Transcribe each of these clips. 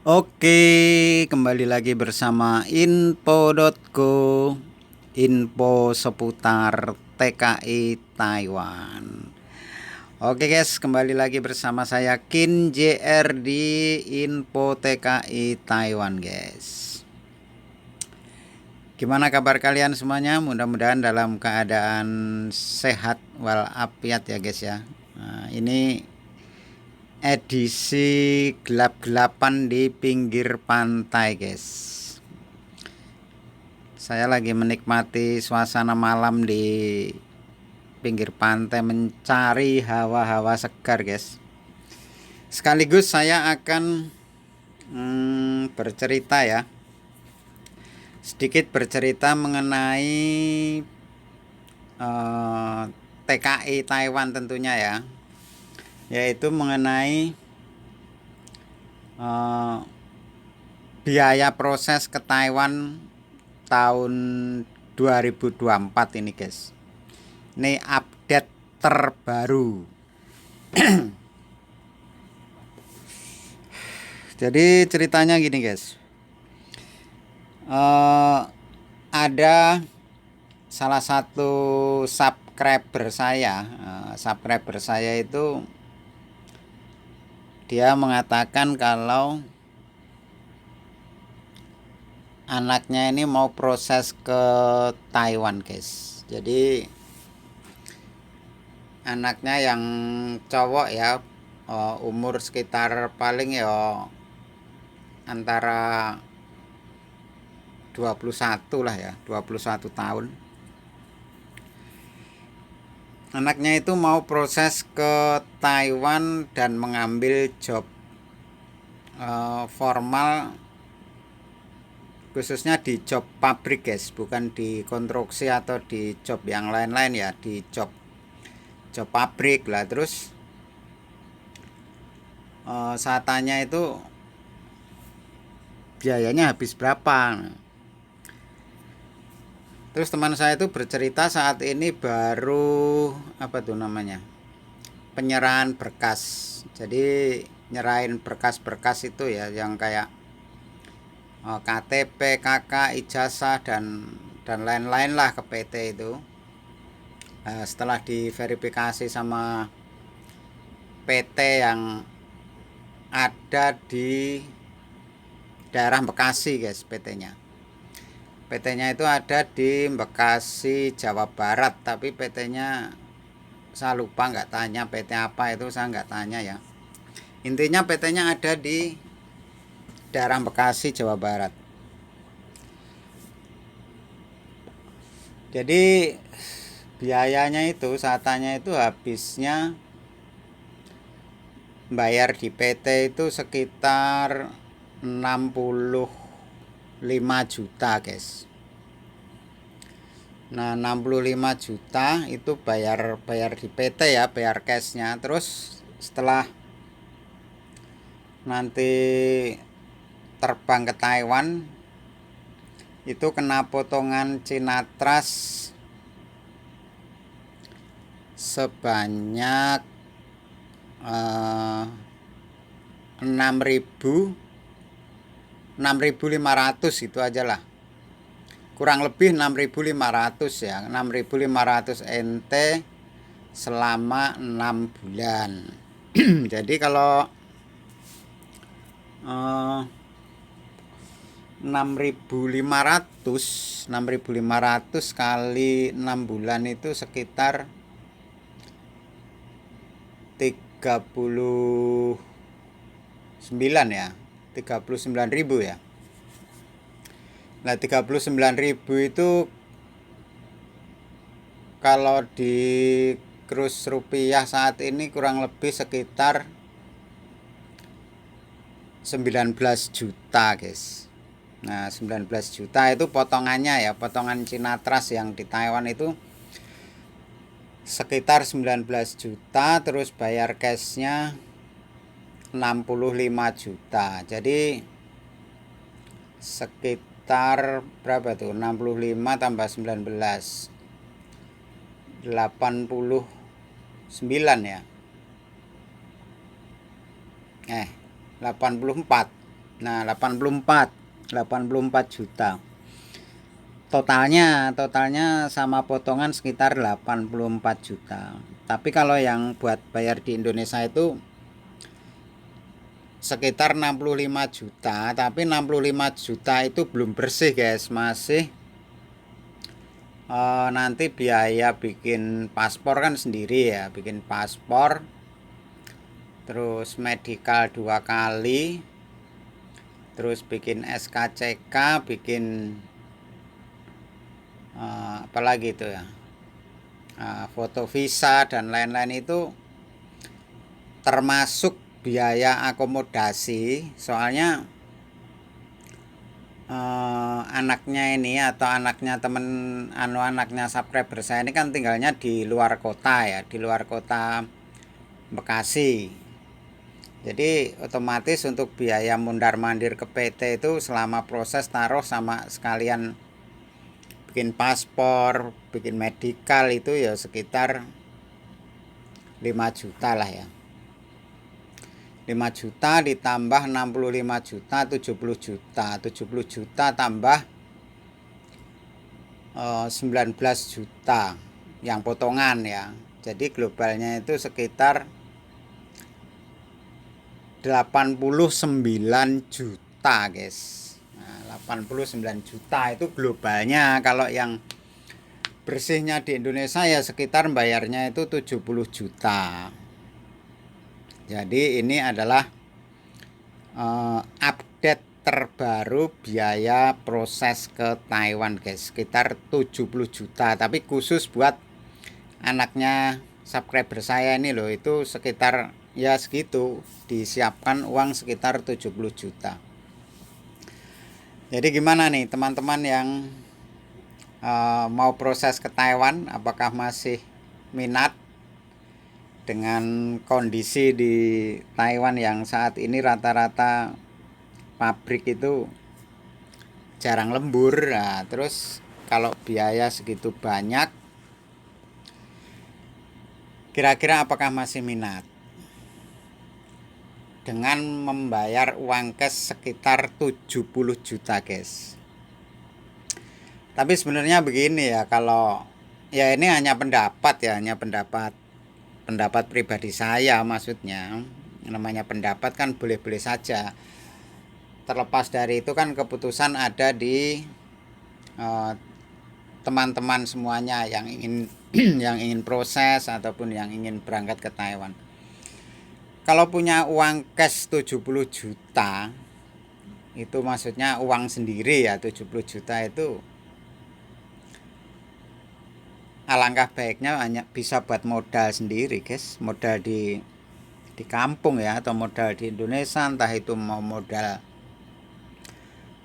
Oke, kembali lagi bersama info.co, info seputar TKI Taiwan. Oke guys, kembali lagi bersama saya Kin JR di info TKI Taiwan guys. Gimana kabar kalian semuanya? Mudah-mudahan dalam keadaan sehat walafiat ya guys ya. Nah, ini edisi gelap-gelapan di pinggir pantai guys. Saya lagi menikmati suasana malam di pinggir pantai, mencari hawa-hawa segar guys. Sekaligus saya akan bercerita ya, sedikit bercerita mengenai TKI Taiwan tentunya ya, yaitu mengenai biaya proses ke Taiwan tahun 2024 ini guys. Ini update terbaru. Jadi ceritanya gini guys, ada salah satu subscriber saya itu dia mengatakan kalau anaknya ini mau proses ke Taiwan guys. Jadi anaknya yang cowok ya, umur sekitar paling ya antara 21 lah ya, 21 tahun. Anaknya itu mau proses ke Taiwan dan mengambil job formal, khususnya di job pabrik guys, bukan di konstruksi atau di job yang lain-lain ya, di job pabrik lah. Terus saya tanya itu biayanya habis berapa. Terus teman saya itu bercerita saat ini baru penyerahan berkas. Jadi nyerahin berkas-berkas itu ya, yang kayak KTP, KK, ijazah dan lain-lain lah ke PT itu. Setelah diverifikasi sama PT yang ada di daerah Bekasi guys, PT-nya itu ada di Bekasi, Jawa Barat, tapi PT-nya saya lupa, nggak tanya PT apa itu, saya nggak tanya ya. Intinya PT-nya ada di daerah Bekasi, Jawa Barat. Jadi biayanya itu, saya tanya itu habisnya bayar di PT itu sekitar 65 juta guys. Nah 65 juta itu bayar di PT ya, bayar cashnya. Terus setelah nanti terbang ke Taiwan itu kena potongan Cinatras sebanyak 6.500 itu aja lah, kurang lebih 6.500 ya, 6.500 NT selama 6 bulan. Jadi kalau 6.500 kali 6 bulan itu sekitar 39 ya, 39.000 ya. Nah 39.000 itu kalau di kurs rupiah saat ini kurang lebih sekitar 19 juta guys. Nah 19 juta itu potongannya ya, potongan Cinatras yang di Taiwan itu sekitar 19 juta. Terus bayar cashnya 65 juta. Jadi sekitar berapa tuh, 65 tambah 19, 89 ya, 84. Nah, 84 juta. Totalnya sama potongan sekitar 84 juta. Tapi kalau yang buat bayar di Indonesia itu sekitar 65 juta, tapi 65 juta itu belum bersih, guys. Masih nanti biaya bikin paspor kan sendiri ya, bikin paspor, terus medical 2 kali, terus bikin SKCK, bikin apalagi itu ya, foto visa dan lain-lain, itu termasuk biaya akomodasi. Soalnya anaknya ini atau anaknya anaknya subscriber saya ini kan tinggalnya di luar kota ya, di luar kota Bekasi. Jadi otomatis untuk biaya mundar mandir ke PT itu selama proses taruh sama sekalian bikin paspor, bikin medikal itu ya sekitar 5 juta lah ya. 5 juta ditambah 65 juta, 70 juta. 70 juta tambah 19 juta yang potongan ya. Jadi globalnya itu sekitar 89 juta, guys. Nah, 89 juta itu globalnya. Kalau yang bersihnya di Indonesia ya sekitar bayarnya itu 70 juta. Jadi ini adalah update terbaru biaya proses ke Taiwan, guys, sekitar 70 juta. Tapi khusus buat anaknya subscriber saya ini loh, itu sekitar ya segitu, disiapkan uang sekitar 70 juta. Jadi gimana nih teman-teman yang mau proses ke Taiwan, apakah masih minat dengan kondisi di Taiwan yang saat ini rata-rata pabrik itu jarang lembur. Nah, terus kalau biaya segitu banyak, kira-kira apakah masih minat dengan membayar uang cash sekitar 70 juta, guys? Tapi sebenarnya begini ya, kalau ya ini hanya pendapat ya, hanya pendapat pribadi saya. Maksudnya namanya pendapat kan boleh-boleh saja. Terlepas dari itu kan keputusan ada di teman-teman semuanya yang ingin yang ingin proses ataupun yang ingin berangkat ke Taiwan. Kalau punya uang cash 70 juta, itu maksudnya uang sendiri ya, 70 juta itu alangkah baiknya hanya bisa buat modal sendiri, guys. Modal di kampung ya, atau modal di Indonesia, entah itu mau modal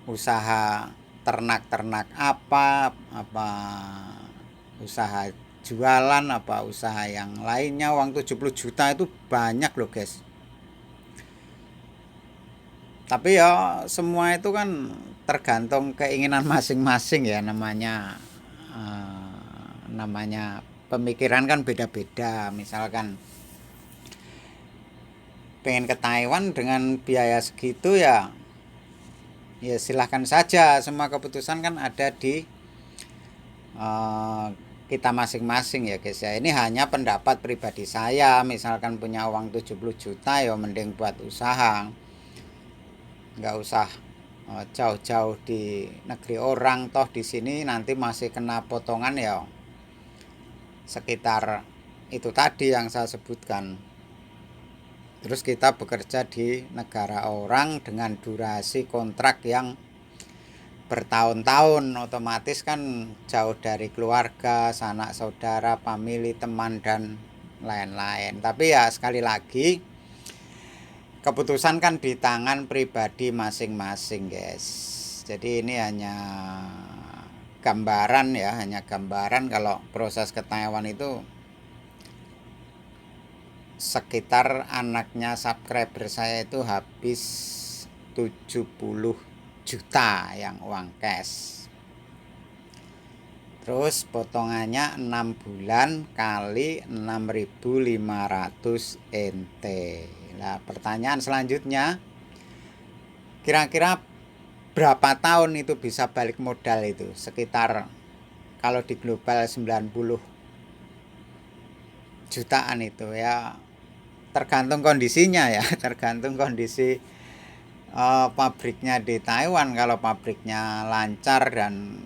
usaha ternak apa usaha jualan, apa usaha yang lainnya. Uang 70 juta itu banyak loh, guys. Tapi ya semua itu kan tergantung keinginan masing-masing ya, namanya pemikiran kan beda-beda. Misalkan pengen ke Taiwan dengan biaya segitu ya silahkan saja. Semua keputusan kan ada di kita masing-masing ya, guys ya. Ini hanya pendapat pribadi saya. Misalkan punya uang 70 juta ya mending buat usaha, nggak usah jauh-jauh di negeri orang. Toh di sini nanti masih kena potongan ya sekitar itu tadi yang saya sebutkan. Terus kita bekerja di negara orang dengan durasi kontrak yang bertahun-tahun, otomatis kan jauh dari keluarga, sanak saudara, famili, teman dan lain-lain. Tapi ya sekali lagi, keputusan kan di tangan pribadi masing-masing, guys. Jadi ini hanya gambaran ya, hanya gambaran. Kalau proses ke Taiwan itu sekitar anaknya subscriber saya itu habis 70 juta yang uang cash. Terus potongannya 6 bulan kali 6.500 NT. Nah, pertanyaan selanjutnya, Kira-kira berapa tahun itu bisa balik modal itu? Sekitar kalau di global 90 jutaan itu ya, tergantung kondisinya ya, tergantung kondisi pabriknya di Taiwan. Kalau pabriknya lancar dan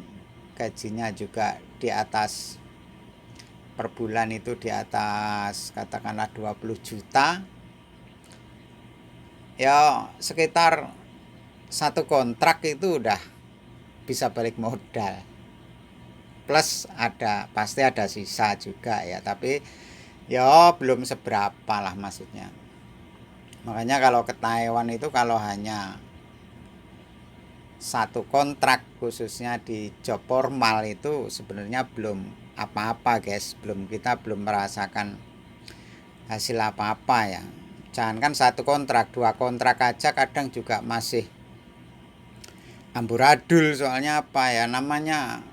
gajinya juga di atas, per bulan itu di atas katakanlah 20 juta, ya sekitar satu kontrak itu udah bisa balik modal, plus ada pasti ada sisa juga ya, tapi ya belum seberapa lah maksudnya. Makanya kalau ke Taiwan itu kalau hanya satu kontrak khususnya di job formal itu sebenarnya belum apa-apa guys, kita belum merasakan hasil apa-apa ya. Jangankan satu kontrak, dua kontrak aja kadang juga masih amburadul. Soalnya apa ya namanya,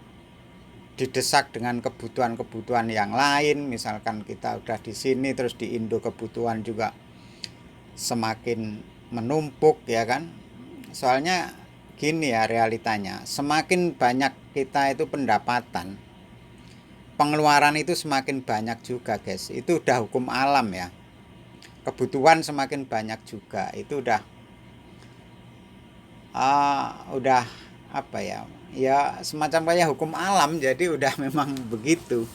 didesak dengan kebutuhan-kebutuhan yang lain. Misalkan kita udah di sini terus di Indo kebutuhan juga semakin menumpuk ya kan. Soalnya gini ya realitanya, semakin banyak kita itu pendapatan, pengeluaran itu semakin banyak juga guys. Itu udah hukum alam ya. Kebutuhan semakin banyak juga, itu udah apa ya, ya semacam kayak hukum alam, jadi udah memang begitu.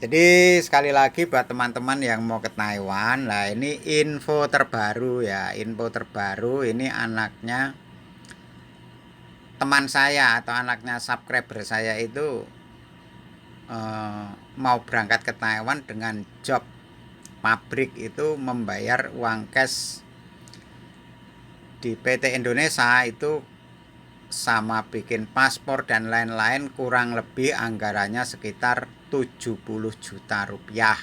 Jadi sekali lagi buat teman-teman yang mau ke Taiwan, lah ini info terbaru ya, info terbaru ini anaknya teman saya atau anaknya subscriber saya itu mau berangkat ke Taiwan dengan job pabrik, itu membayar uang cash di PT Indonesia itu sama bikin paspor dan lain-lain, kurang lebih anggarannya sekitar 70 juta rupiah.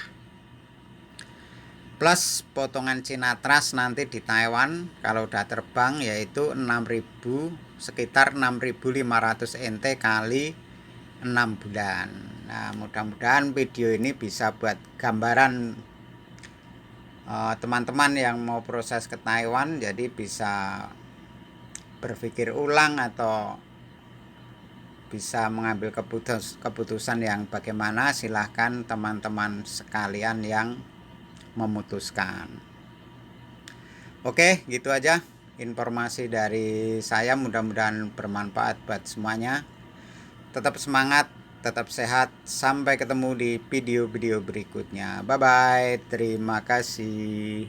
Plus potongan Cina Trust nanti di Taiwan kalau udah terbang yaitu 6.000, sekitar 6.500 NT kali 6 bulan. Nah, mudah-mudahan video ini bisa buat gambaran teman-teman yang mau proses ke Taiwan, jadi bisa berpikir ulang atau bisa mengambil keputusan yang bagaimana. Silahkan teman-teman sekalian yang memutuskan. Oke, gitu aja informasi dari saya, mudah-mudahan bermanfaat buat semuanya. Tetap semangat, tetap sehat, sampai ketemu di video-video berikutnya. Bye bye, terima kasih.